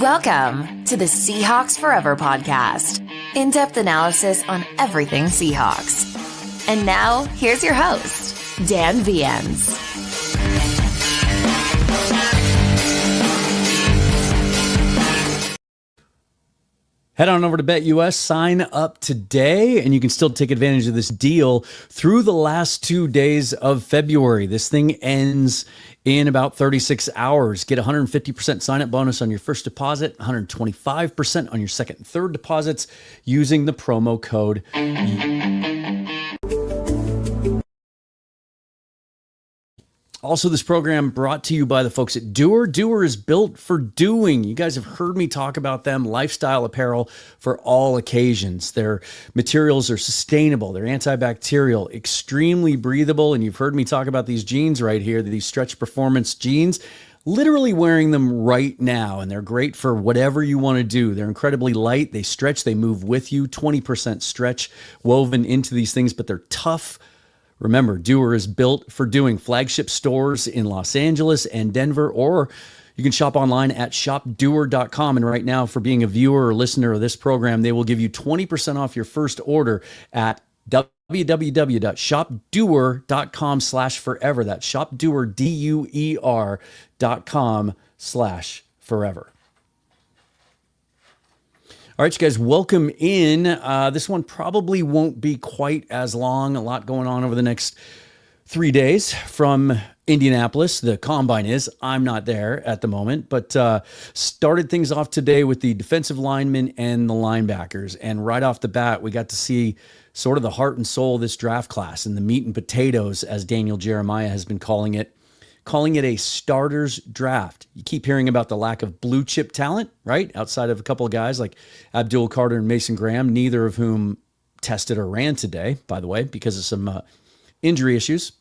Welcome to the Seahawks Forever podcast. In-depth analysis on everything Seahawks. And now, here's your host, Dan Viens. Head on over to BetUS, sign up today, and you can still take advantage of this deal through the last 2 days of February. This thing ends in about 36 hours. Get 150% sign-up bonus on your first deposit, 125% on your second and third deposits using the promo code. Also, this program brought to you by the folks at Doer. Doer is built for doing. You guys have heard me talk about them. Lifestyle apparel for all occasions. Their materials are sustainable. They're antibacterial, extremely breathable. And you've heard me talk about these jeans right here, these stretch performance jeans. Literally wearing them right now, and they're great for whatever you want to do. They're incredibly light. They stretch. They move with you. 20% stretch woven into these things, but they're tough. Remember, Doer is built for doing. Flagship stores in Los Angeles and Denver, or you can shop online at shopdoer.com. And right now, for being a viewer or listener of this program, they will give you 20% off your first order at www.shopdoer.com/forever. That's shopdoer, DUER.com/forever. All right, you guys, welcome in. This one probably won't be quite as long. A lot going on over the next 3 days from Indianapolis. The combine is. I'm not there at the moment, but started things off today with the defensive linemen and the linebackers. And right off the bat, we got to see sort of the heart and soul of this draft class and the meat and potatoes, as Daniel Jeremiah has been calling it a starter's draft. You keep hearing about the lack of blue chip talent, right? Outside of a couple of guys like Abdul Carter and Mason Graham, neither of whom tested or ran today, by the way, because of some injury issues.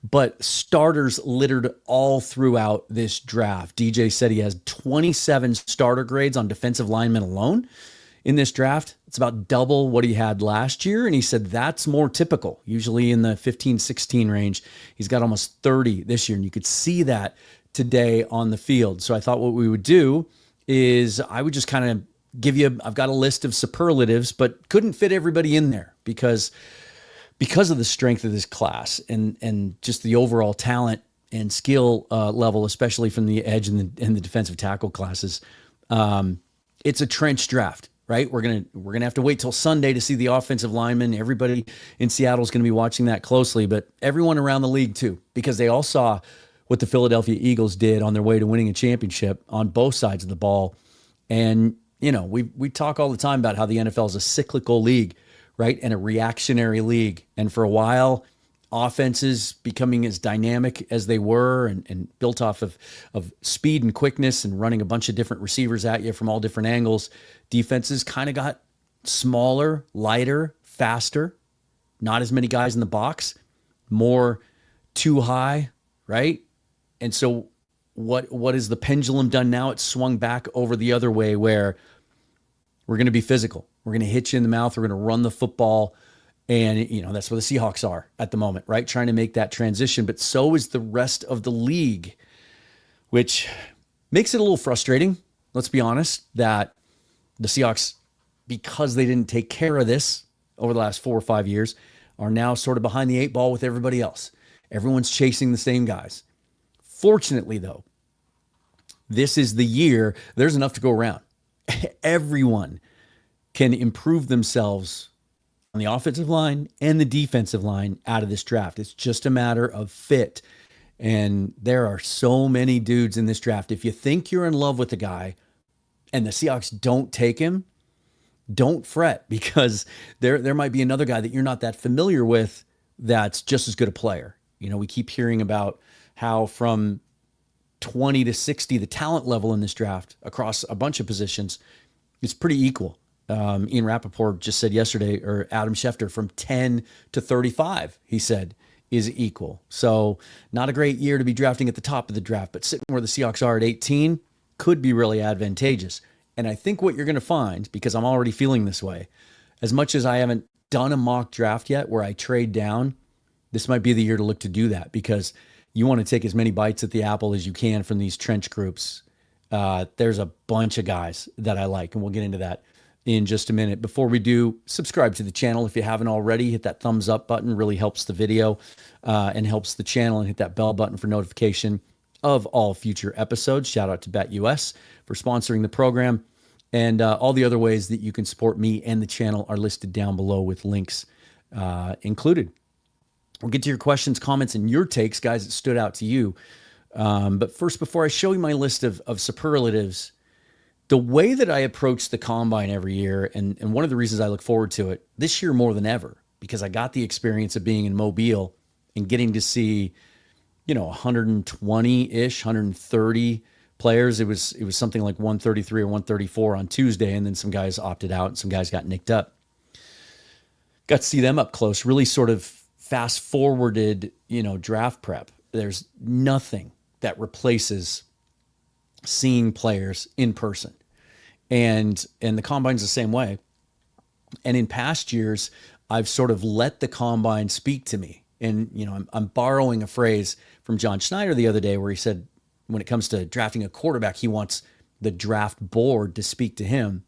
But starters littered all throughout this draft. DJ said he has 27 starter grades on defensive linemen alone in this draft. It's about double what he had last year. And he said that's more typical, usually in the 15, 16 range. He's got almost 30 this year. And you could see that today on the field. So I thought what we would do is I would just kind of give you, I've got a list of superlatives, but couldn't fit everybody in there because of the strength of this class and just the overall talent and skill level, especially from the edge and the defensive tackle classes. It's a trench draft. Right, we're gonna have to wait till Sunday to see the offensive linemen. Everybody in Seattle is going to be watching that closely, but everyone around the league too, because they all saw what the Philadelphia Eagles did on their way to winning a championship on both sides of the ball. And you know, we talk all the time about how the NFL is a cyclical league, right, and a reactionary league. And for a while, offenses becoming as dynamic as they were and built off of speed and quickness and running a bunch of different receivers at you from all different angles. Defenses kind of got smaller, lighter, faster, not as many guys in the box, more too high, right? And so what is the pendulum done now? It's swung back over the other way where we're going to be physical. We're going to hit you in the mouth. We're going to run the football. And, you know, that's where the Seahawks are at the moment, right? Trying to make that transition. But so is the rest of the league, which makes it a little frustrating. Let's be honest, that the Seahawks, because they didn't take care of this over the last 4 or 5 years, are now sort of behind the 8 ball with everybody else. Everyone's chasing the same guys. Fortunately, though, this is the year there's enough to go around. Everyone can improve themselves on the offensive line and the defensive line out of this draft. It's just a matter of fit. And there are so many dudes in this draft. If you think you're in love with the guy and the Seahawks don't take him, don't fret, because there might be another guy that you're not that familiar with that's just as good a player. You know, we keep hearing about how from 20 to 60, the talent level in this draft across a bunch of positions is pretty equal. Ian Rappaport just said yesterday, or Adam Schefter, from 10 to 35, he said, is equal. So not a great year to be drafting at the top of the draft, but sitting where the Seahawks are at 18 could be really advantageous. And I think what you're going to find, because I'm already feeling this way, as much as I haven't done a mock draft yet where I trade down, this might be the year to look to do that, because you want to take as many bites at the apple as you can from these trench groups There's a bunch of guys that I like, and we'll get into that in just a minute. Before we do, subscribe to the channel if you haven't already. Hit that thumbs up button, really helps the video and helps the channel, and hit that bell button for notification of all future episodes. Shout out to BetUS for sponsoring the program. And all the other ways that you can support me and the channel are listed down below with links included. We'll get to your questions, comments, and your takes, guys, that stood out to you. But first, before I show you my list of superlatives, the way that I approach the combine every year, and one of the reasons I look forward to it this year more than ever, because I got the experience of being in Mobile and getting to see, 120-ish, 130 players. It was something like 133 or 134 on Tuesday, and then some guys opted out and some guys got nicked up. Got to see them up close, really sort of fast forwarded, draft prep. There's nothing that replaces seeing players in person. And the combine's the same way. And in past years, I've sort of let the combine speak to me. And, I'm borrowing a phrase from John Schneider the other day where he said, when it comes to drafting a quarterback, he wants the draft board to speak to him.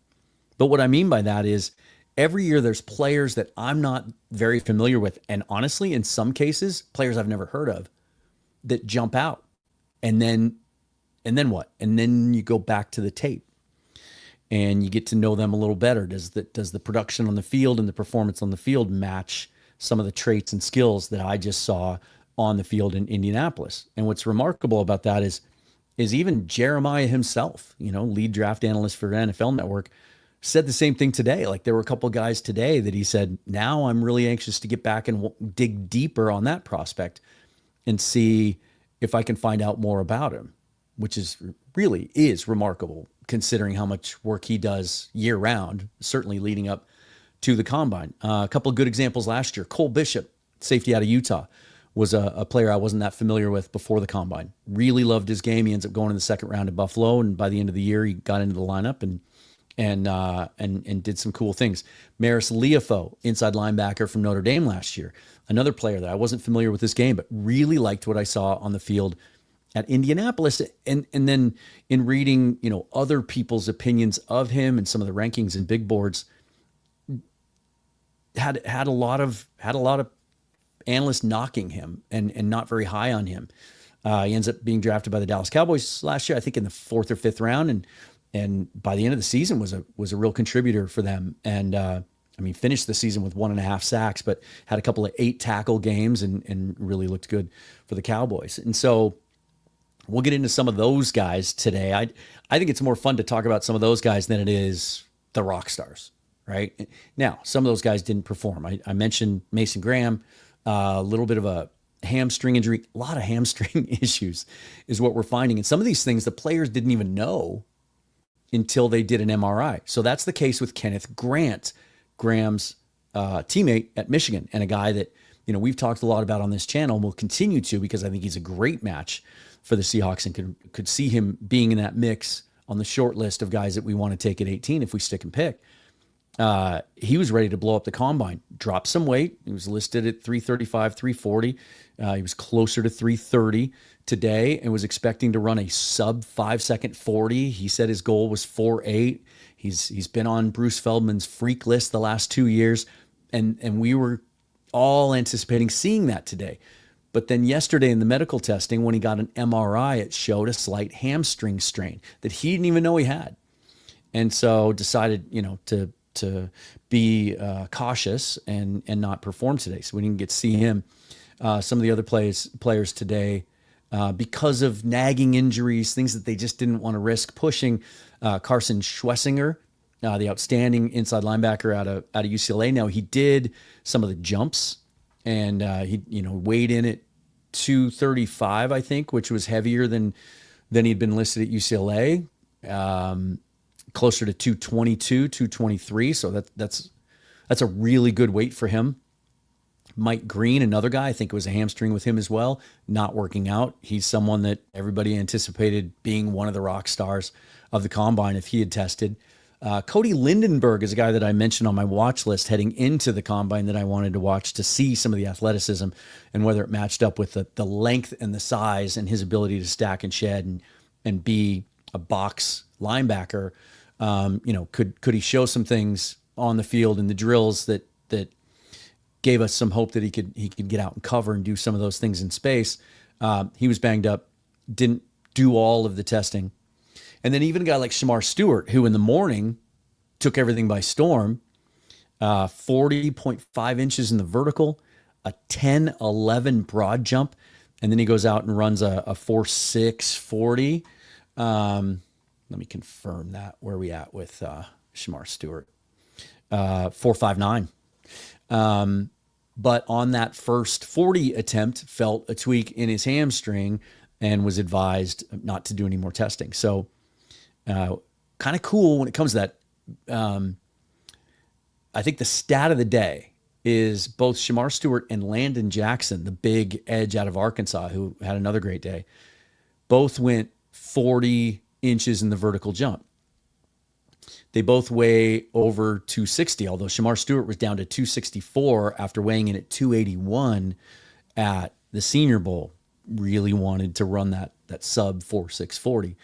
But what I mean by that is every year there's players that I'm not very familiar with. And honestly, in some cases, players I've never heard of that jump out. And then what? And then you go back to the tape and you get to know them a little better. Does the production on the field and the performance on the field match some of the traits and skills that I just saw on the field in Indianapolis? And what's remarkable about that is even Jeremiah himself, lead draft analyst for NFL Network, said the same thing today. Like there were a couple of guys today that he said, now I'm really anxious to get back and dig deeper on that prospect and see if I can find out more about him, which is remarkable considering how much work he does year round, certainly leading up to the combine. A couple of good examples last year. Cole Bishop, safety out of Utah, was a player I wasn't that familiar with before the combine. Really loved his game. He ends up going in the second round at Buffalo, and by the end of the year, he got into the lineup and did some cool things. Maris Leofo, inside linebacker from Notre Dame last year, another player that I wasn't familiar with this game, but really liked what I saw on the field at Indianapolis. And then in reading, other people's opinions of him and some of the rankings and big boards, had a lot of analysts knocking him and not very high on him. He ends up being drafted by the Dallas Cowboys last year, I think in the 4th or 5th round, and by the end of the season was a real contributor for them. And finished the season with 1.5 sacks, but had a couple of 8 tackle games and really looked good for the Cowboys. And so we'll get into some of those guys today. I think it's more fun to talk about some of those guys than it is the rock stars, right? Now, some of those guys didn't perform. I mentioned Mason Graham, a little bit of a hamstring injury, a lot of hamstring issues is what we're finding. And some of these things the players didn't even know until they did an MRI. So that's the case with Kenneth Grant, Graham's teammate at Michigan, and a guy that we've talked a lot about on this channel and will continue to, because I think he's a great match for the Seahawks and could see him being in that mix on the short list of guys that we want to take at 18 if we stick and pick. He was ready to blow up the combine, dropped some weight. He was listed at 335, 340. He was closer to 330 today and was expecting to run a sub 5-second 40. He said his goal was 4.8. He's been on Bruce Feldman's freak list the last 2 years. And we were all anticipating seeing that today. But then yesterday in the medical testing, when he got an MRI, it showed a slight hamstring strain that he didn't even know he had. And so decided, to be cautious and not perform today. So we didn't get to see him. Some of the other players today, because of nagging injuries, things that they just didn't want to risk pushing. Carson Schwessinger, the outstanding inside linebacker out of UCLA. Now he did some of the jumps, and he weighed in at 235, I think, which was heavier than he'd been listed at UCLA. Closer to 222, 223. So that's a really good weight for him. Mike Green, another guy, I think it was a hamstring with him as well, not working out. He's someone that everybody anticipated being one of the rock stars of the combine if he had tested. Cody Lindenberg is a guy that I mentioned on my watch list heading into the combine that I wanted to watch to see some of the athleticism and whether it matched up with the length and the size and his ability to stack and shed and be a box linebacker, could he show some things on the field in the drills that gave us some hope that he could get out and cover and do some of those things in space. He was banged up, didn't do all of the testing. And then even a guy like Shamar Stewart, who in the morning took everything by storm, 40.5 inches in the vertical, a 10-11 broad jump, and then he goes out and runs a 4.6 40. Let me confirm that. Where are we at with Shamar Stewart? 4.59. But on that first 40 attempt, felt a tweak in his hamstring and was advised not to do any more testing. So kind of cool when it comes to that. I think the stat of the day is both Shamar Stewart and Landon Jackson, the big edge out of Arkansas, who had another great day, both went 40 inches in the vertical jump. They both weigh over 260, although Shamar Stewart was down to 264 after weighing in at 281 at the Senior Bowl. Really wanted to run that sub 4.6 40.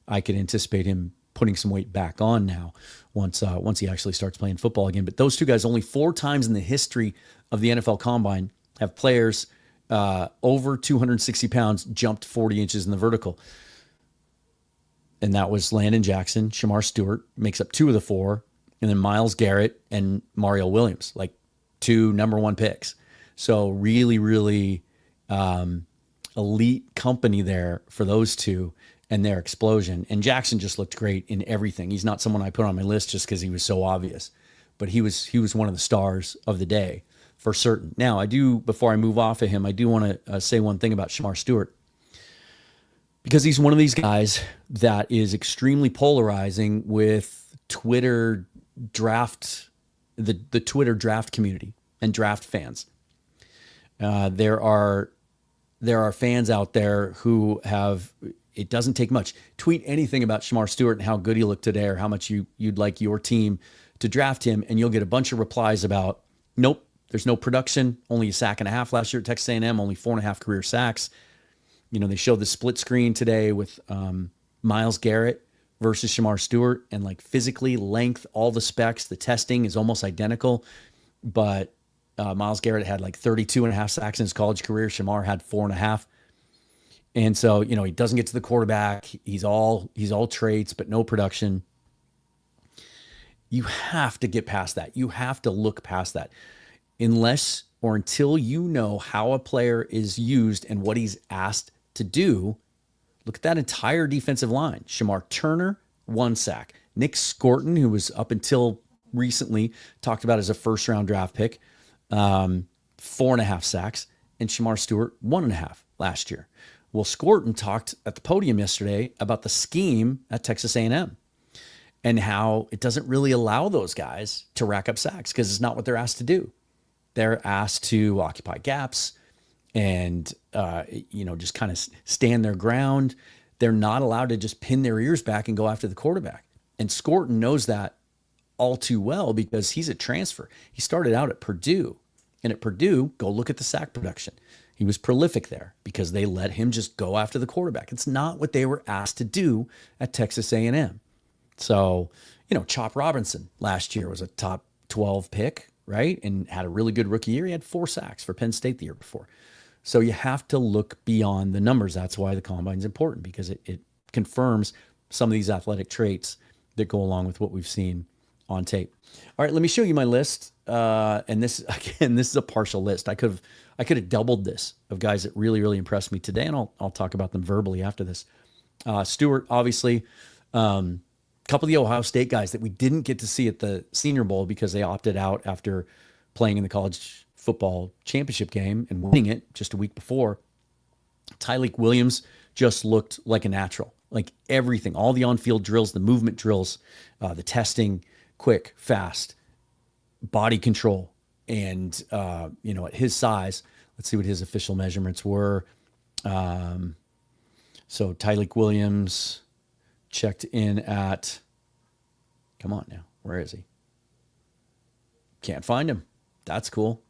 I could anticipate him putting some weight back on now once he actually starts playing football again. But those two guys, only 4 times in the history of the NFL Combine have players over 260 pounds jumped 40 inches in the vertical. And that was Landon Jackson. Shamar Stewart makes up 2 of the 4. And then Myles Garrett and Mario Williams, like 2 number 1 picks. So really, really elite company there for those 2 and their explosion. And Jackson just looked great in everything. He's not someone I put on my list just because he was so obvious. But he was one of the stars of the day for certain. Now, before I move off of him, I do want to say one thing about Shamar Stewart. Because he's one of these guys that is extremely polarizing with Twitter draft, the Twitter draft community and draft fans. There are fans out there who have, it doesn't take much. Tweet anything about Shamar Stewart and how good he looked today or how much you'd like your team to draft him, and you'll get a bunch of replies about, nope, there's no production, only a sack and a half last year at Texas A&M, only 4.5 career sacks. They showed the split screen today with Myles Garrett versus Shamar Stewart, and like physically, length, all the specs, the testing is almost identical. But Myles Garrett had like 32.5 sacks in his college career. Shamar had 4.5. And so, he doesn't get to the quarterback. He's all traits, but no production. You have to get past that. You have to look past that. Unless or until you know how a player is used and what he's asked to do, look at that entire defensive line. Shamar Turner, 1 sack. Nick Scorton, who was up until recently talked about as a first-round draft pick, 4.5 sacks. And Shamar Stewart, 1.5 last year. Well, Scorton talked at the podium yesterday about the scheme at Texas A&M and how it doesn't really allow those guys to rack up sacks because it's not what they're asked to do. They're asked to occupy gaps and, just kind of stand their ground. They're not allowed to just pin their ears back and go after the quarterback. And Scorton knows that all too well because he's a transfer. He started out at Purdue. And at Purdue, go look at the sack production. He was prolific there because they let him just go after the quarterback. It's not what they were asked to do at Texas A&M. So, Chop Robinson last year was a top 12 pick, right? And had a really good rookie year. He had 4 sacks for Penn State the year before. So you have to look beyond the numbers. That's why the combine is important, because it confirms some of these athletic traits that go along with what we've seen on tape. All right, let me show you my list. And this is a partial list. I could have doubled this of guys that really, really impressed me today, and I'll talk about them verbally after this. Stewart, obviously, couple of the Ohio State guys that we didn't get to see at the Senior Bowl because they opted out after playing in the college football championship game and winning it just a week before. Tyleik Williams just looked like a natural, like everything, all the on-field drills, the movement drills, the testing, quick, fast, body control. And, at his size, let's see what his official measurements were. So Tyleik Williams checked in at, come on now, where is he? Can't find him. That's cool.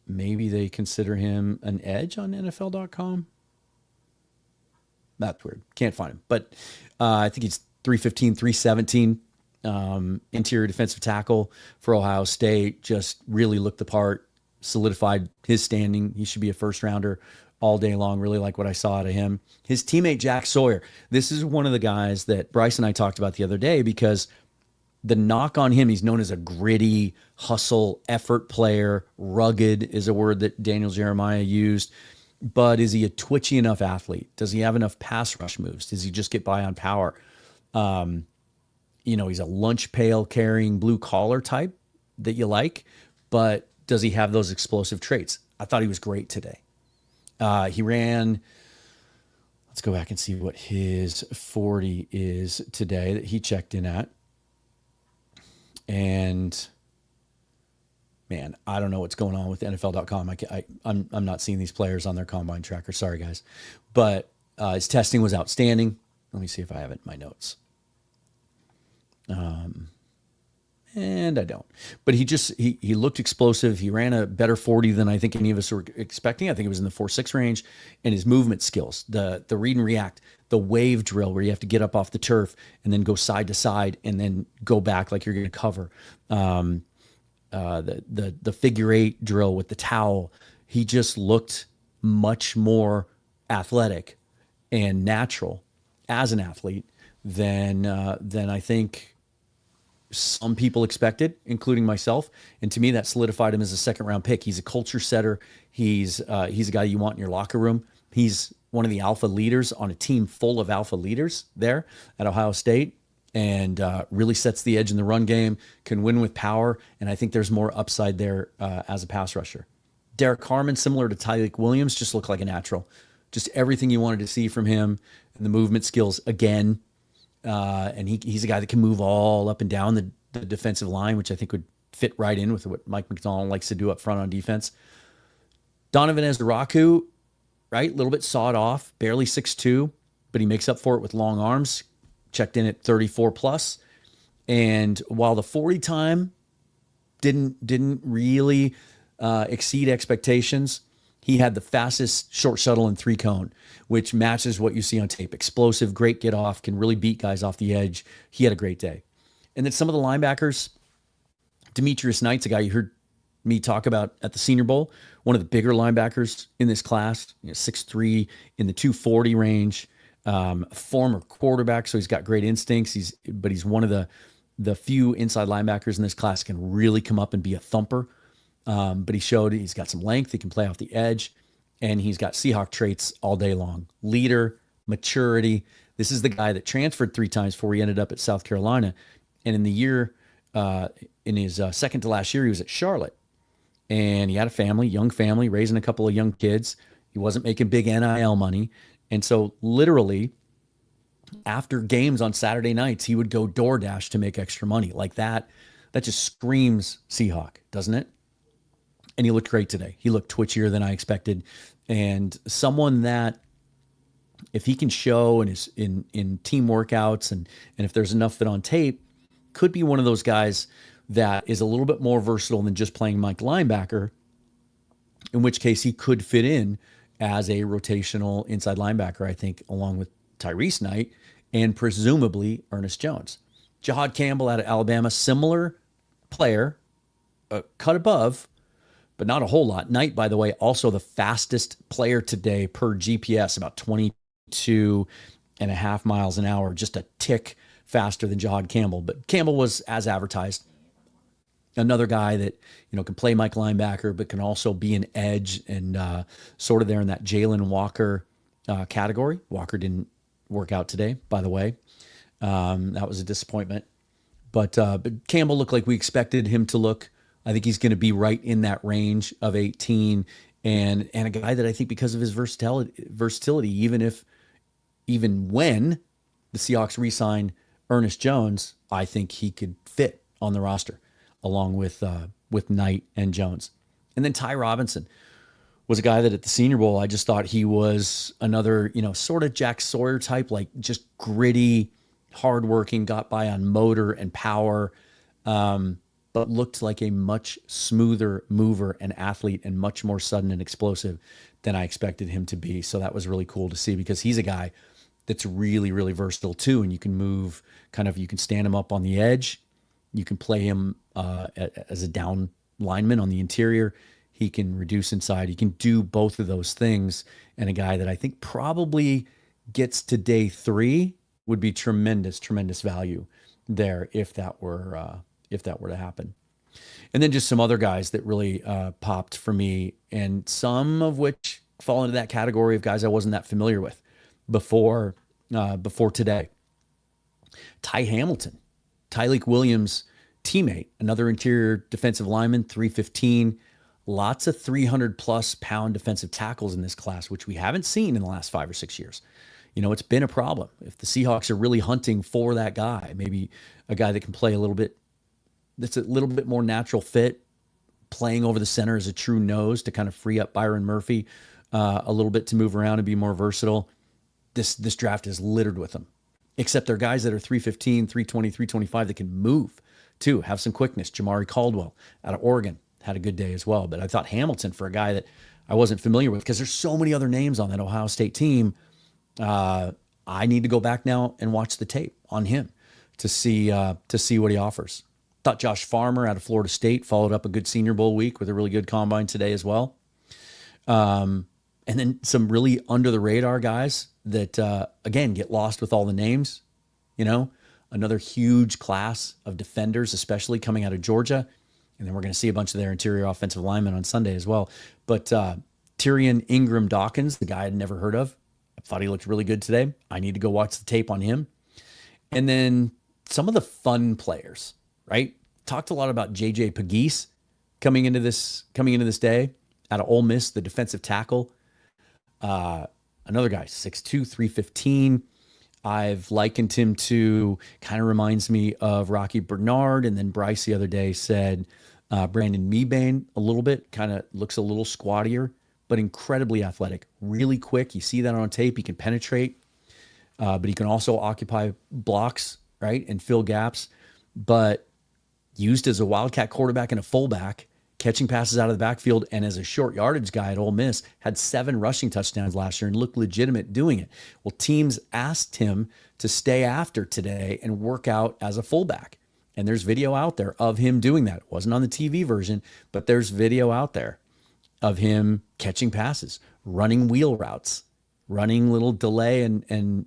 Maybe they consider him an edge on NFL.com. That's weird. Can't find him. But I think he's 315, 317. Interior defensive tackle for Ohio State. Just really looked the part, solidified his standing. He should be a first rounder all day long. Really like what I saw out of him. His teammate, Jack Sawyer. This is one of the guys that Bryce and I talked about the other day, because the knock on him, he's known as a gritty, hustle, effort player. Rugged is a word that Daniel Jeremiah used. But is he a twitchy enough athlete? Does he have enough pass rush moves? Does he just get by on power? He's a lunch pail carrying blue collar type that you like, but does he have those explosive traits? I thought he was great today. He ran, let's go back and see what his 40 is today that he checked in at. And man, I don't know what's going on with NFL.com. I'm not seeing these players on their combine tracker. Sorry, guys. But his testing was outstanding. Let me see if I have it in my notes. And I don't. But he looked explosive. He ran a better 40 than I think any of us were expecting. I think it was in the 4.6 range. And his movement skills, the read and react, the wave drill where you have to get up off the turf and then go side to side and then go back like you're going to cover. The figure eight drill with the towel. He just looked much more athletic and natural as an athlete than I think some people expected, including myself. And to me, that solidified him as a second round pick. He's a culture setter. He's a guy you want in your locker room. He's one of the alpha leaders on a team full of alpha leaders there at Ohio State, and really sets the edge in the run game, can win with power. And I think there's more upside there as a pass rusher. Derek Harmon, similar to Tyreek Williams, just looked like a natural. Just everything you wanted to see from him, and the movement skills again. And he's a guy that can move all up and down the defensive line, which I think would fit right in with what Mike McDonald likes to do up front on defense. Donovan Ezraku, right? A little bit sawed off, barely 6'2", but he makes up for it with long arms. Checked in at 34 plus. And while the 40 time didn't really exceed expectations, he had the fastest short shuttle and 3-cone, which matches what you see on tape. Explosive, great get off, can really beat guys off the edge. He had a great day. And then some of the linebackers, Demetrius Knight's a guy you heard me talk about at the Senior Bowl, one of the bigger linebackers in this class, 6'3", in the 240 range, former quarterback, so he's got great instincts. But he's one of the few inside linebackers in this class can really come up and be a thumper. But he showed he's got some length. He can play off the edge, and he's got Seahawk traits all day long. Leader, maturity. This is the guy that transferred 3 times before he ended up at South Carolina. And in the year, in his second to last year, he was at Charlotte. And he had a family, young family, raising a couple of young kids. He wasn't making big NIL money. And so literally, after games on Saturday nights, he would go DoorDash to make extra money. Like that just screams Seahawk, doesn't it? And he looked great today. He looked twitchier than I expected. And someone that, if he can show in team workouts and if there's enough of it on tape, could be one of those guys that is a little bit more versatile than just playing Mike linebacker, in which case he could fit in as a rotational inside linebacker, I think, along with Tyrese Knight and presumably Ernest Jones. Jahad Campbell out of Alabama, similar player, cut above, but not a whole lot. Knight, by the way, also the fastest player today per GPS, about 22.5 miles an hour, just a tick faster than Jahad Campbell. But Campbell was as advertised. Another guy that, can play Mike linebacker, but can also be an edge and sort of there in that Jalen Walker category. Walker didn't work out today, by the way. That was a disappointment. But Campbell looked like we expected him to look. I think he's going to be right in that range of 18, and a guy that I think because of his versatility, even when the Seahawks re-sign Ernest Jones, I think he could fit on the roster along with Knight and Jones. And then Ty Robinson was a guy that at the Senior Bowl, I just thought he was another, sort of Jack Sawyer type, like just gritty, hardworking, got by on motor and power, but looked like a much smoother mover and athlete and much more sudden and explosive than I expected him to be. So that was really cool to see, because he's a guy that's really, really versatile too. And you can move you can stand him up on the edge. You can play him as a down lineman on the interior. He can reduce inside. He can do both of those things. And a guy that I think probably gets to day 3 would be tremendous, tremendous value there if that were to happen. And then just some other guys that really popped for me, and some of which fall into that category of guys I wasn't that familiar with before today. Ty Hamilton, Tyleik Williams' teammate, another interior defensive lineman, 315. Lots of 300+ pound defensive tackles in this class, which we haven't seen in the last 5 or 6 years. It's been a problem. If the Seahawks are really hunting for that guy, maybe a guy that can play that's a little bit more natural fit, playing over the center as a true nose to kind of free up Byron Murphy a little bit to move around and be more versatile. This draft is littered with them, except they're guys that are 315, 320, 325 that can move too, have some quickness. Jamari Caldwell out of Oregon had a good day as well. But I thought Hamilton, for a guy that I wasn't familiar with, because there's so many other names on that Ohio State team, I need to go back now and watch the tape on him to see what he offers. Thought Josh Farmer out of Florida State followed up a good Senior Bowl week with a really good combine today as well. And then some really under the radar guys that, again, get lost with all the names. Another huge class of defenders, especially coming out of Georgia. And then we're going to see a bunch of their interior offensive linemen on Sunday as well. But Tyrion Ingram Dawkins, the guy I'd never heard of, I thought he looked really good today. I need to go watch the tape on him. And then some of the fun players, right? Talked a lot about J.J. Pegues coming into this day out of Ole Miss, the defensive tackle. Another guy, 6'2", 315. I've likened him to, kind of reminds me of Rocky Bernard. And then Bryce the other day said Brandon Mebane a little bit, kind of looks a little squattier, but incredibly athletic, really quick. You see that on tape. He can penetrate, but he can also occupy blocks, right, and fill gaps. But used as a wildcat quarterback and a fullback, catching passes out of the backfield, and as a short yardage guy at Ole Miss, had 7 rushing touchdowns last year and looked legitimate doing it. Well, teams asked him to stay after today and work out as a fullback. And there's video out there of him doing that. It wasn't on the TV version, but there's video out there of him catching passes, running wheel routes, running little delay and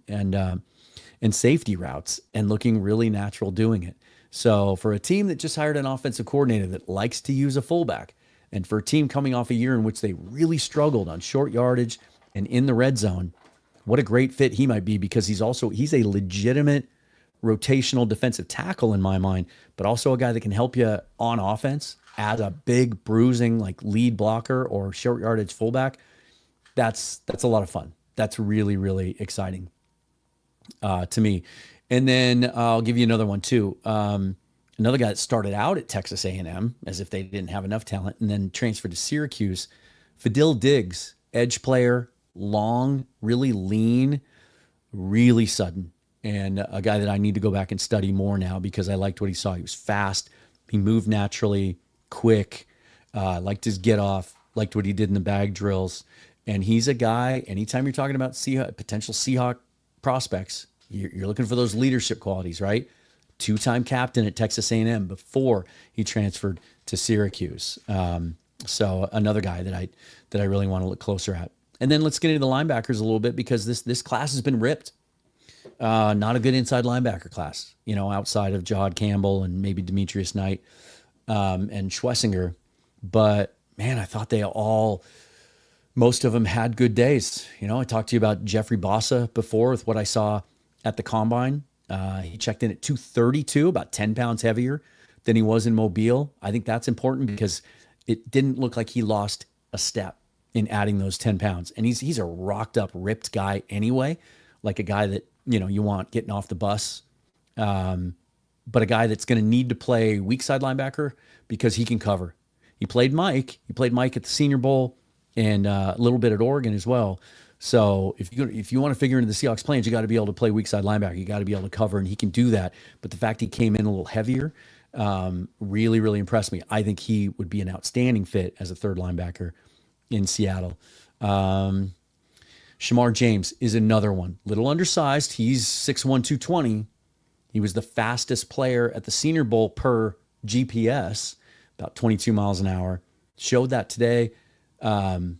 safety routes, and looking really natural doing it. So for a team that just hired an offensive coordinator that likes to use a fullback, and for a team coming off a year in which they really struggled on short yardage and in the red zone, what a great fit he might be, because he's a legitimate rotational defensive tackle in my mind, but also a guy that can help you on offense as a big bruising like lead blocker or short yardage fullback. That's a lot of fun. That's really, really exciting to me. And then I'll give you another one too. Another guy that started out at Texas A&M as if they didn't have enough talent, and then transferred to Syracuse. Fadil Diggs, edge player, long, really lean, really sudden, and a guy that I need to go back and study more now because I liked what he saw. He was fast. He moved naturally, quick, liked his get off, liked what he did in the bag drills. And he's a guy, anytime you're talking about potential Seahawk prospects, you're looking for those leadership qualities, right? 2-time captain at Texas A&M before he transferred to Syracuse. So another guy that I really want to look closer at. And then let's get into the linebackers a little bit, because this class has been ripped. Not a good inside linebacker class, outside of Jahad Campbell and maybe Demetrius Knight and Schlesinger. But man, I thought most of them had good days. I talked to you about Jeffrey Bossa before with what I saw at the combine. He checked in at 232, about 10 pounds heavier than he was in Mobile. I think that's important because it didn't look like he lost a step in adding those 10 pounds. And he's a rocked up, ripped guy anyway, like a guy that, you want getting off the bus. But a guy that's going to need to play weak side linebacker because he can cover. He played Mike at the Senior Bowl and a little bit at Oregon as well. So if you want to figure into the Seahawks plans, you got to be able to play weak side linebacker. You got to be able to cover, and he can do that. But the fact he came in a little heavier really, really impressed me. I think he would be an outstanding fit as a third linebacker in Seattle. Shamar James is another one. Little undersized. He's 6'1", 220. He was the fastest player at the Senior Bowl per GPS, about 22 miles an hour. Showed that today. Had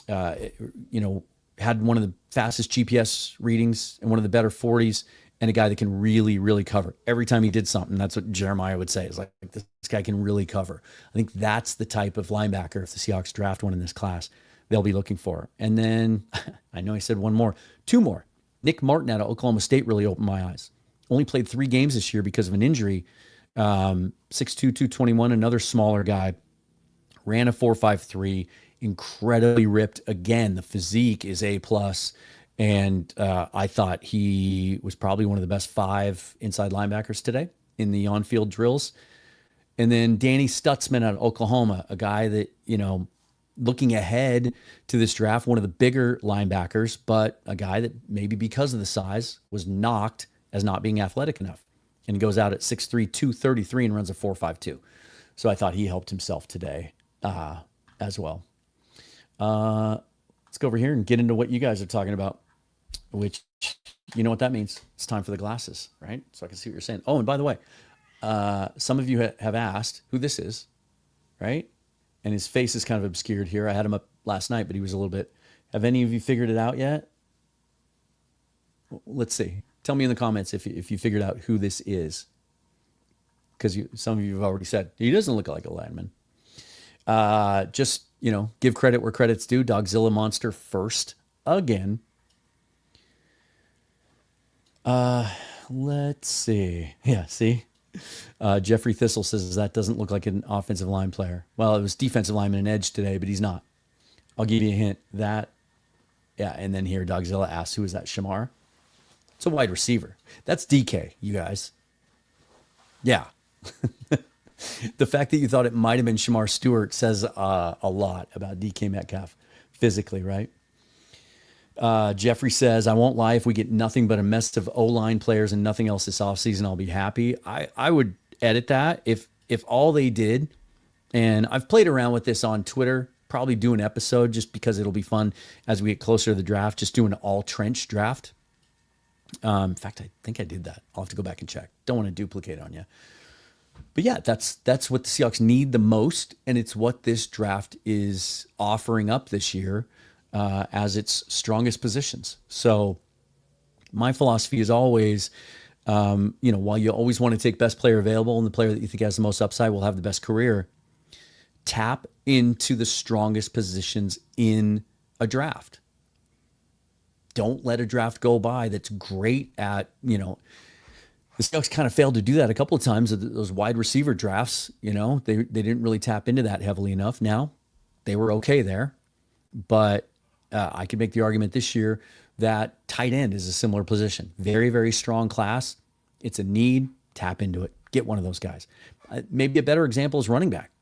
one of the fastest GPS readings and one of the better 40s, and a guy that can really, really cover. Every time he did something, that's what Jeremiah would say, is like, this guy can really cover. I think that's the type of linebacker, if the Seahawks draft one in this class, they'll be looking for. And then, I know I said two more. Nick Martin out of Oklahoma State really opened my eyes. Only played 3 games this year because of an injury. 6'2", 221, another smaller guy. Ran a 4.53, incredibly ripped. Again, the physique is A+. And I thought he was probably one of the best 5 inside linebackers today in the on-field drills. And then Danny Stutzman out of Oklahoma, a guy that, looking ahead to this draft, one of the bigger linebackers, but a guy that maybe because of the size was knocked as not being athletic enough. And he goes out at 6'3", 233 and runs a 4.52. So I thought he helped himself today as well. Let's go over here and get into what you guys are talking about, which, you know what that means. It's time for the glasses, right? So I can see what you're saying. Oh, and by the way, some of you have asked who this is, right? And his face is kind of obscured here. I had him up last night, but he was a little bit. Have any of you figured it out yet? Let's see. Tell me in the comments if you figured out who this is. Because some of you have already said, he doesn't look like a lineman. Just, give credit where credit's due. Dogzilla Monster first again. Let's see. Yeah, see? Jeffrey Thistle says that doesn't look like an offensive line player. Well, it was defensive lineman and edge today, but he's not. I'll give you a hint. And then here Dogzilla asks, who is that, Shamar? It's a wide receiver. That's DK, you guys. Yeah. The fact that you thought it might have been Shamar Stewart says a lot about DK Metcalf physically, right? Jeffrey says, I won't lie, if we get nothing but a mess of O-line players and nothing else this offseason, I'll be happy. I would edit that if all they did, and I've played around with this on Twitter, probably do an episode just because it'll be fun as we get closer to the draft, just do an all-trench draft. In fact, I think I did that. I'll have to go back and check. Don't want to duplicate on you. But yeah, that's what the Seahawks need the most, and it's what this draft is offering up this year as its strongest positions. So my philosophy is always, while you always want to take best player available and the player that you think has the most upside will have the best career, tap into the strongest positions in a draft. Don't let a draft go by that's great at, the Seahawks kind of failed to do that a couple of times. Those wide receiver drafts, they didn't really tap into that heavily enough. Now, they were okay there. But I could make the argument this year that tight end is a similar position. Very, very strong class. It's a need. Tap into it. Get one of those guys. Maybe a better example is running back.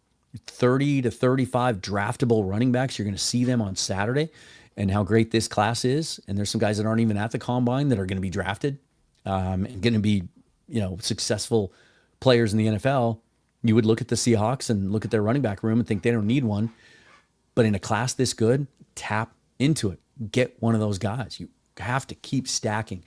30 to 35 draftable running backs. You're going to see them on Saturday and how great this class is. And there's some guys that aren't even at the combine that are going to be drafted and going to be, successful players in the NFL. You would look at the Seahawks and look at their running back room and think they don't need one. But in a class this good, tap into it. Get one of those guys. You have to keep stacking,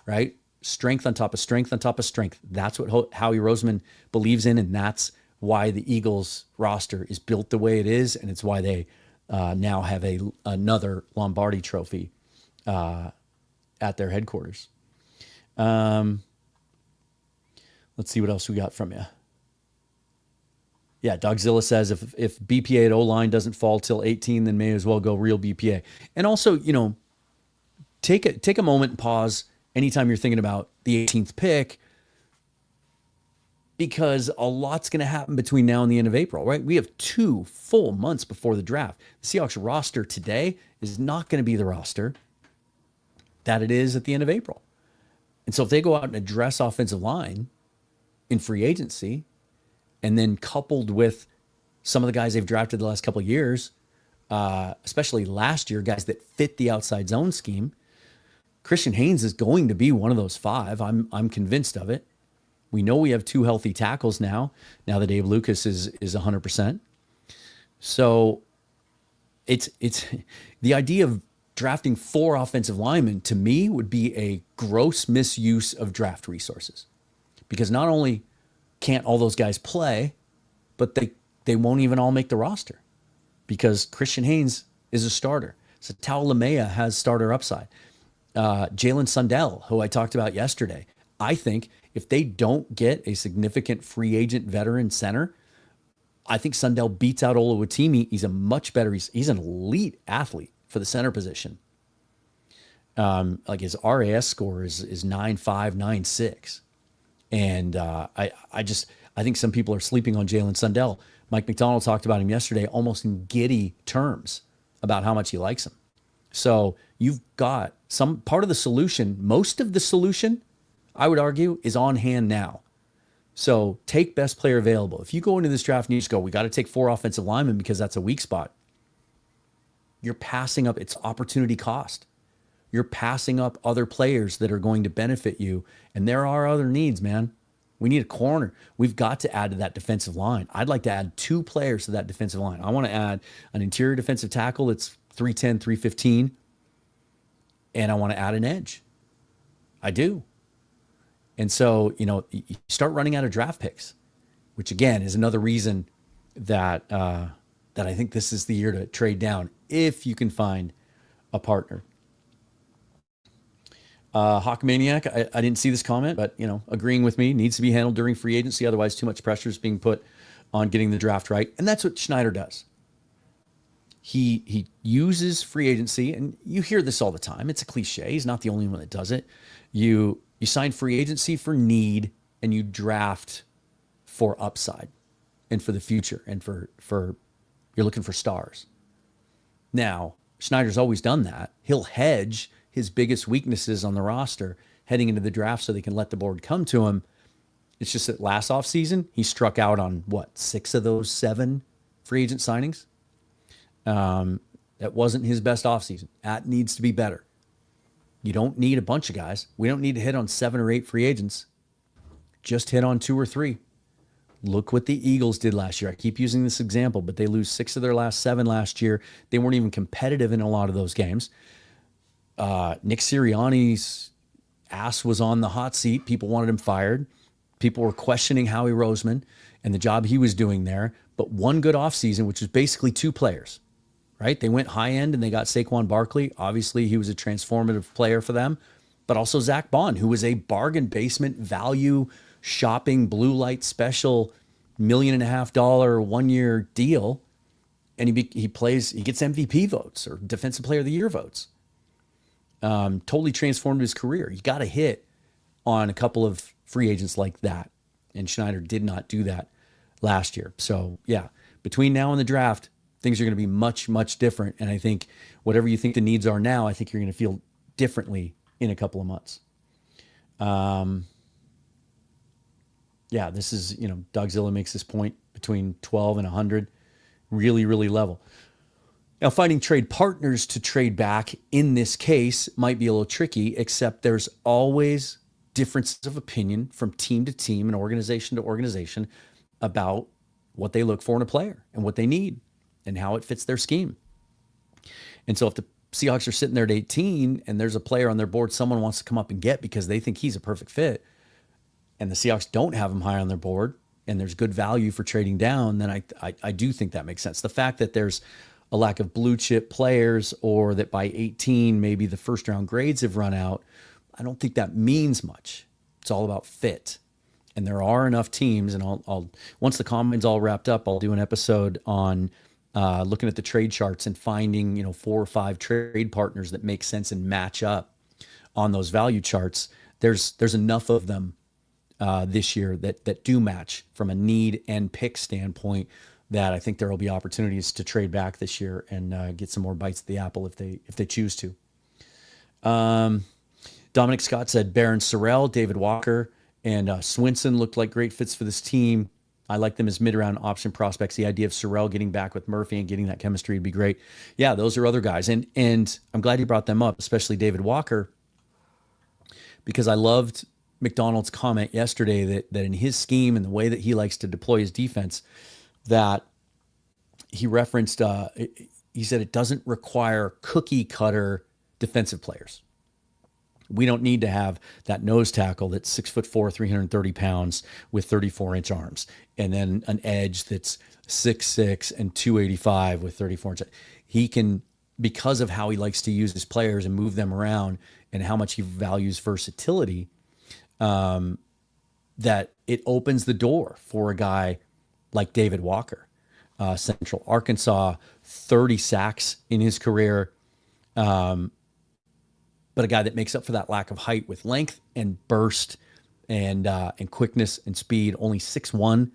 right? Strength on top of strength on top of strength. That's what Howie Roseman believes in, and that's why the Eagles roster is built the way it is, and it's why they now have another Lombardi trophy at their headquarters. Let's see what else we got from you. Yeah, Dogzilla says if BPA at O-line doesn't fall till 18, then may as well go real BPA. And also, take a moment and pause anytime you're thinking about the 18th pick, because a lot's going to happen between now and the end of April, right? We have 2 full months before the draft. The Seahawks roster today is not going to be the roster that it is at the end of April. And so if they go out and address offensive line in free agency, and then coupled with some of the guys they've drafted the last couple of years, especially last year, guys that fit the outside zone scheme, Christian Haynes is going to be one of those 5. I'm convinced of it. We know we have 2 healthy tackles now that Dave Lucas is 100%. So it's the idea of drafting 4 offensive linemen to me would be a gross misuse of draft resources, because not only can't all those guys play, but they won't even all make the roster because Christian Haynes is a starter. So Tao Lamea has starter upside. Jalen Sundell, who I talked about yesterday, I think if they don't get a significant free agent veteran center, I think Sundell beats out Oluwatimi. He's a much better, he's an elite athlete for the center position. Like his RAS score is 9.5, 9.6. And I think some people are sleeping on Jalen Sundell. Mike McDonald talked about him yesterday almost in giddy terms about how much he likes him. So you've got some part of the solution. Most of the solution, I would argue, is on hand now. So take best player available. If you go into this draft and you just go, we got to take 4 offensive linemen because that's a weak spot, you're passing up its opportunity cost. You're passing up other players that are going to benefit you. And there are other needs, man. We need a corner. We've got to add to that defensive line. I'd like to add 2 players to that defensive line. I want to add an interior defensive tackle that's 310, 315. And I want to add an edge. I do. And so, you start running out of draft picks, which again is another reason that that I think this is the year to trade down if you can find a partner. Hawkmaniac, I didn't see this comment, but agreeing with me, needs to be handled during free agency. Otherwise, too much pressure is being put on getting the draft right, and that's what Schneider does. He uses free agency, and you hear this all the time. It's a cliche. He's not the only one that does it. You sign free agency for need, and you draft for upside and for the future, and for you're looking for stars. Now, Schneider's always done that. He'll hedge his biggest weaknesses on the roster heading into the draft so they can let the board come to him. It's just that last offseason, he struck out on 6 of those 7 free agent signings. That wasn't his best offseason. That needs to be better. You don't need a bunch of guys. We don't need to hit on 7 or 8 free agents. Just hit on 2 or 3. Look what the Eagles did last year. I keep using this example, but they lose 6 of their last 7 last year. They weren't even competitive in a lot of those games. Nick Sirianni's ass was on the hot seat. People wanted him fired. People were questioning Howie Roseman and the job he was doing there. But one good offseason, which was basically 2 players, right? They went high end and they got Saquon Barkley. Obviously, he was a transformative player for them. But also Zach Bond, who was a bargain basement value shopping blue light special $1.5 million 1-year deal. And he gets MVP votes or Defensive Player of the Year votes. Totally transformed his career. You got to hit on a couple of free agents like that. And Schneider did not do that last year. So yeah, between now and the draft, things are going to be much, much different. And I think whatever you think the needs are now, I think you're going to feel differently in a couple of months. Yeah, this is, Dogzilla makes this point between 12 and 100, really, really level. Now, finding trade partners to trade back in this case might be a little tricky, except there's always differences of opinion from team to team and organization to organization about what they look for in a player and what they need and how it fits their scheme. And so if the Seahawks are sitting there at 18 and there's a player on their board someone wants to come up and get because they think he's a perfect fit, and the Seahawks don't have him high on their board and there's good value for trading down, then I do think that makes sense. The fact that there's a lack of blue chip players or that by 18 maybe the first round grades have run out, I don't think that means much. It's all about fit. And there are enough teams, and I'll once the combine's all wrapped up, I'll do an episode on looking at the trade charts and finding 4 or 5 trade partners that make sense and match up on those value charts. There's enough of them this year that do match from a need and pick standpoint that I think there will be opportunities to trade back this year and get some more bites at the apple if they choose to. Dominic Scott said Barron Sorrell, David Walker, and Swinson looked like great fits for this team. I like them as mid-round option prospects. The idea of Sorrell getting back with Murphy and getting that chemistry would be great. Yeah, those are other guys. And I'm glad you brought them up, especially David Walker, because I loved McDonald's comment yesterday that in his scheme and the way that he likes to deploy his defense, that he referenced he said it doesn't require cookie cutter defensive players. We don't need to have that nose tackle that's 6'4", 330 pounds with 34-inch arms, and then an edge that's 6'6" and 285 with 34 inch. He can, because of how he likes to use his players and move them around, and how much he values versatility, that it opens the door for a guy like David Walker, Central Arkansas, 30 sacks in his career. But a guy that makes up for that lack of height with length and burst and quickness and speed. Only 6'1",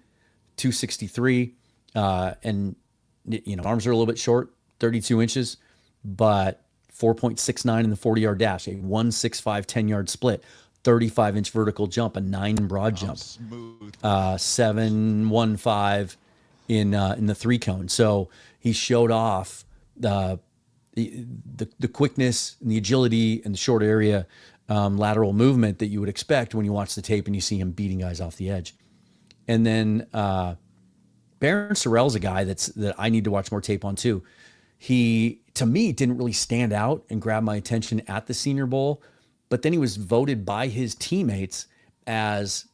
263, and arms are a little bit short, 32 inches, but 4.69 in the 40-yard dash, a 1.65 10-yard split, 35-inch vertical jump, a 9 broad jump, 7.15 in the 3-cone. So he showed off the quickness and the agility and the short area lateral movement that you would expect when you watch the tape and you see him beating guys off the edge. And then Barron Sorrell's a guy that I need to watch more tape on too. He, to me, didn't really stand out and grab my attention at the Senior Bowl, but then he was voted by his teammates as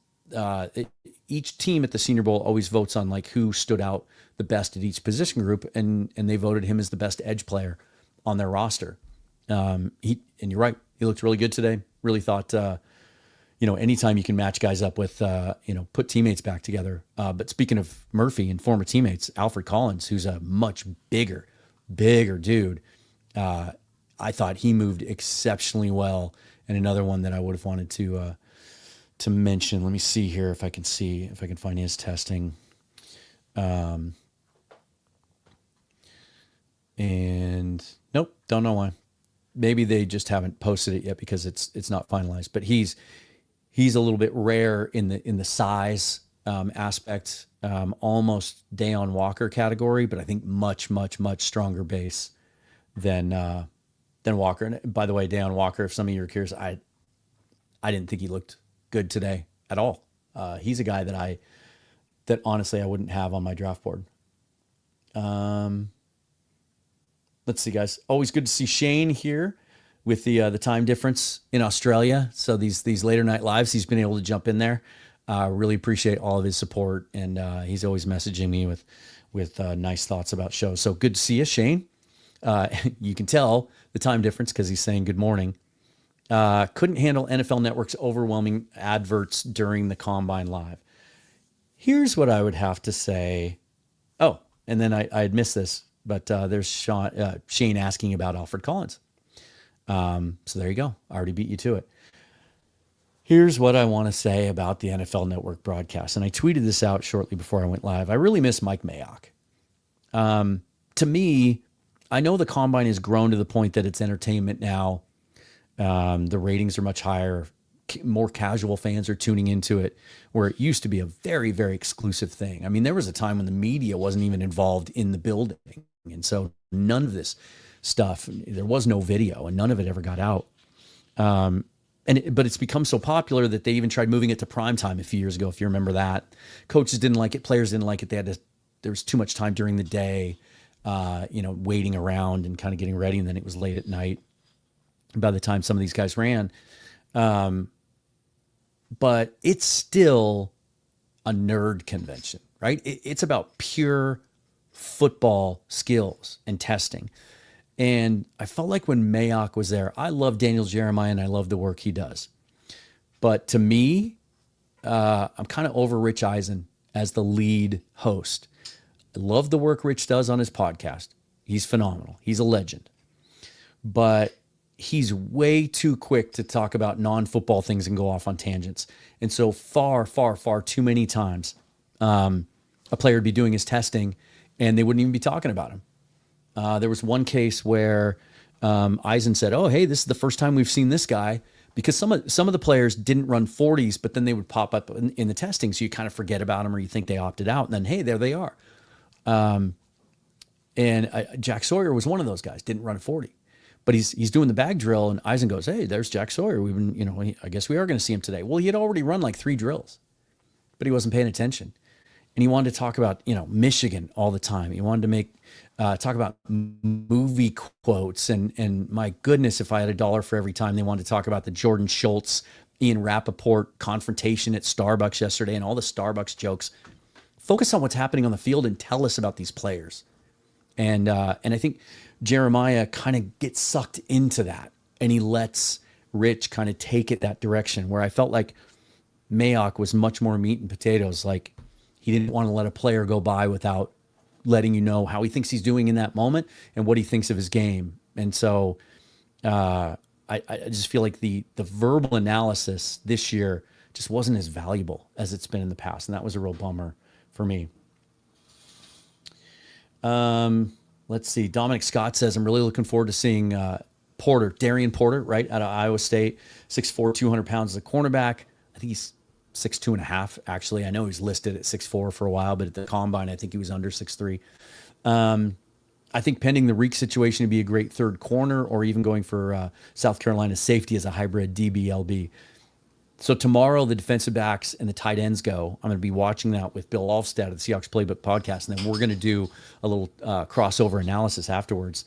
each team at the Senior Bowl always votes on like who stood out the best at each position group, and they voted him as the best edge player on their roster. And you're right, he looked really good today. Really thought, anytime you can match guys up with, put teammates back together. But speaking of Murphy and former teammates, Alfred Collins, who's a much bigger dude, I thought he moved exceptionally well. And another one that I would have wanted to mention. Let me see here if I can find his testing. And nope, don't know why. Maybe they just haven't posted it yet because it's not finalized. But he's a little bit rare in the size aspect, almost Deion Walker category, but I think much stronger base than Walker. And by the way, Deion Walker, if some of you are curious, I didn't think he looked good today at all. He's a guy that honestly I wouldn't have on my draft board. Let's see, guys. Always good to see Shane here with the time difference in Australia. So these later night lives, he's been able to jump in there. Really appreciate all of his support, and he's always messaging me with nice thoughts about shows. So good to see you, Shane. You can tell the time difference because he's saying good morning. Couldn't handle NFL Network's overwhelming adverts during the Combine Live. Here's what I would have to say. Oh, and then I had missed this. But there's Shane asking about Alfred Collins. So there you go. I already beat you to it. Here's what I want to say about the NFL Network broadcast. And I tweeted this out shortly before I went live. I really miss Mike Mayock. To me, I know the Combine has grown to the point that it's entertainment now. The ratings are much higher. More casual fans are tuning into it, where it used to be a very, very exclusive thing. I mean, there was a time when the media wasn't even involved in the building. And so none of this stuff, there was no video and none of it ever got out. But it's become so popular that they even tried moving it to prime time a few years ago, if you remember that. Coaches didn't like it. Players didn't like it. There was too much time during the day, waiting around and kind of getting ready. And then it was late at night by the time some of these guys ran. But it's still a nerd convention, right? It's about pure football skills and testing. And I felt like when Mayock was there, I love Daniel Jeremiah and I love the work he does. But to me, I'm kind of over Rich Eisen as the lead host. I love the work Rich does on his podcast. He's phenomenal. He's a legend. But he's way too quick to talk about non-football things and go off on tangents. And so far too many times, a player would be doing his testing and they wouldn't even be talking about him. There was one case where Eisen said, "Oh, hey, this is the first time we've seen this guy," because some of the players didn't run 40s, but then they would pop up in the testing, so you kind of forget about them or you think they opted out, and then hey, there they are. Jack Sawyer was one of those guys, didn't run 40. But he's doing the bag drill, and Eisen goes, "Hey, there's Jack Sawyer. We've been, I guess we are going to see him today." Well, he had already run like 3 drills, but he wasn't paying attention. and he wanted to talk about, Michigan all the time. He wanted to talk about movie quotes, and my goodness, if I had $1 for every time they wanted to talk about the Jordan Schultz, Ian Rappaport confrontation at Starbucks yesterday and all the Starbucks jokes. Focus on what's happening on the field and tell us about these players. And I think Jeremiah kind of gets sucked into that, and he lets Rich kind of take it that direction, where I felt like Mayock was much more meat and potatoes. Like, he didn't want to let a player go by without letting you know how he thinks he's doing in that moment and what he thinks of his game. And so I just feel like the verbal analysis this year just wasn't as valuable as it's been in the past. And that was a real bummer for me. Let's see. Dominic Scott says, I'm really looking forward to seeing Darian Porter, right, out of Iowa State, 6'4", 200 pounds as a cornerback. I think he's 6'2.5", actually. I know he's listed at 6'4" for a while, but at the combine, I think he was under 6'3". I think pending the Reek situation to be a great third corner, or even going for South Carolina safety as a hybrid DB-LB. So tomorrow, the defensive backs and the tight ends go. I'm going to be watching that with Bill Alfstad of the Seahawks Playbook podcast, and then we're going to do a little crossover analysis afterwards.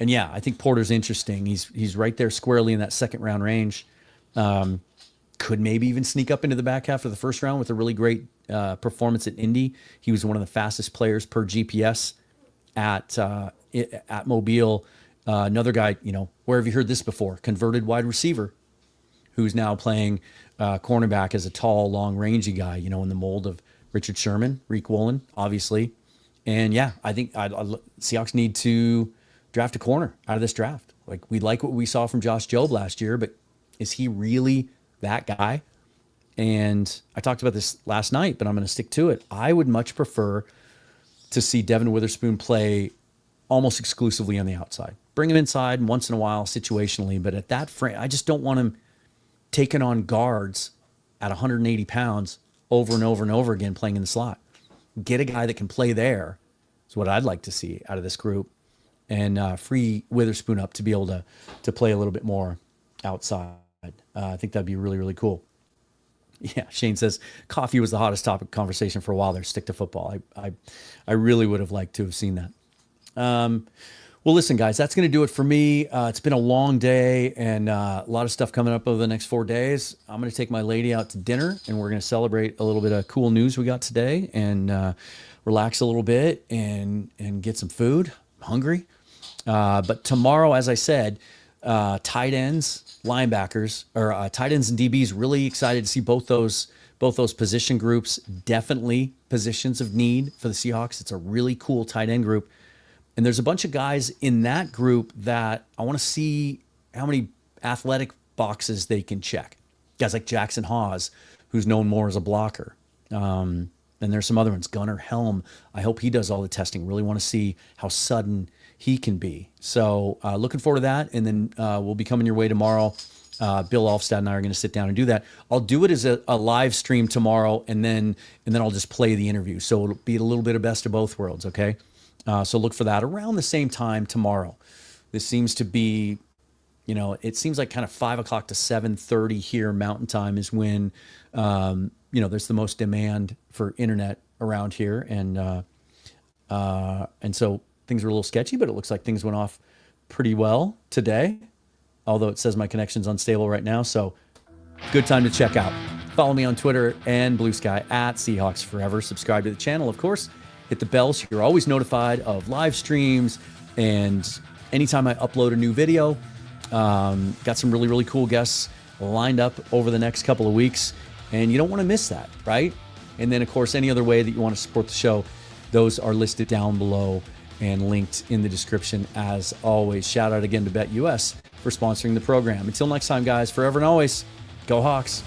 And yeah, I think Porter's interesting. He's right there squarely in that second round range. Could maybe even sneak up into the back half of the first round with a really great performance at Indy. He was one of the fastest players per GPS at Mobile. Another guy, where have you heard this before? Converted wide receiver, who's now playing cornerback as a tall, long, rangy guy, in the mold of Richard Sherman, Reek Woolen, obviously. And yeah, I think Seahawks need to draft a corner out of this draft. Like, we like what we saw from Josh Jobe last year, but is he really that guy? And I talked about this last night, but I'm going to stick to it. I would much prefer to see Devin Witherspoon play almost exclusively on the outside. Bring him inside once in a while situationally, but at that frame, I just don't want him taking on guards at 180 pounds over and over and over again playing in the slot. Get a guy that can play there is what I'd like to see out of this group, and free Witherspoon up to be able to play a little bit more outside. I think that'd be really, really cool. Yeah, Shane says coffee was the hottest topic of conversation for a while there. Stick to football. I really would have liked to have seen that. Well, listen, guys, that's going to do it for me. It's been a long day and a lot of stuff coming up over the next 4 days. I'm going to take my lady out to dinner, and we're going to celebrate a little bit of cool news we got today, and relax a little bit and get some food. I'm hungry. But tomorrow, as I said, tight ends, linebackers, or tight ends and DBs, really excited to see both those position groups. Definitely positions of need for the Seahawks. It's a really cool tight end group. And there's a bunch of guys in that group that I want to see how many athletic boxes they can check. Guys like Jackson Hawes, who's known more as a blocker. And there's some other ones. Gunnar Helm, I hope he does all the testing. Really want to see how sudden he can be. So looking forward to that. And then we'll be coming your way tomorrow. Bill Alfstad and I are going to sit down and do that. I'll do it as a live stream tomorrow, and then I'll just play the interview. So it'll be a little bit of best of both worlds, okay? So look for that around the same time tomorrow. This seems to be, it seems like kind of 5 o'clock to 7:30 here Mountain Time is when, there's the most demand for internet around here. And so things are a little sketchy, but it looks like things went off pretty well today, although it says my connection's unstable right now. So good time to check out. Follow me on Twitter and Blue Sky at Seahawks Forever. Subscribe to the channel, of course. Hit the bell so you're always notified of live streams, and anytime I upload a new video. Got some really, really cool guests lined up over the next couple of weeks, and you don't want to miss that, right? And then, of course, any other way that you want to support the show, those are listed down below and linked in the description as always. Shout out again to BetUS for sponsoring the program. Until next time, guys, forever and always, go Hawks.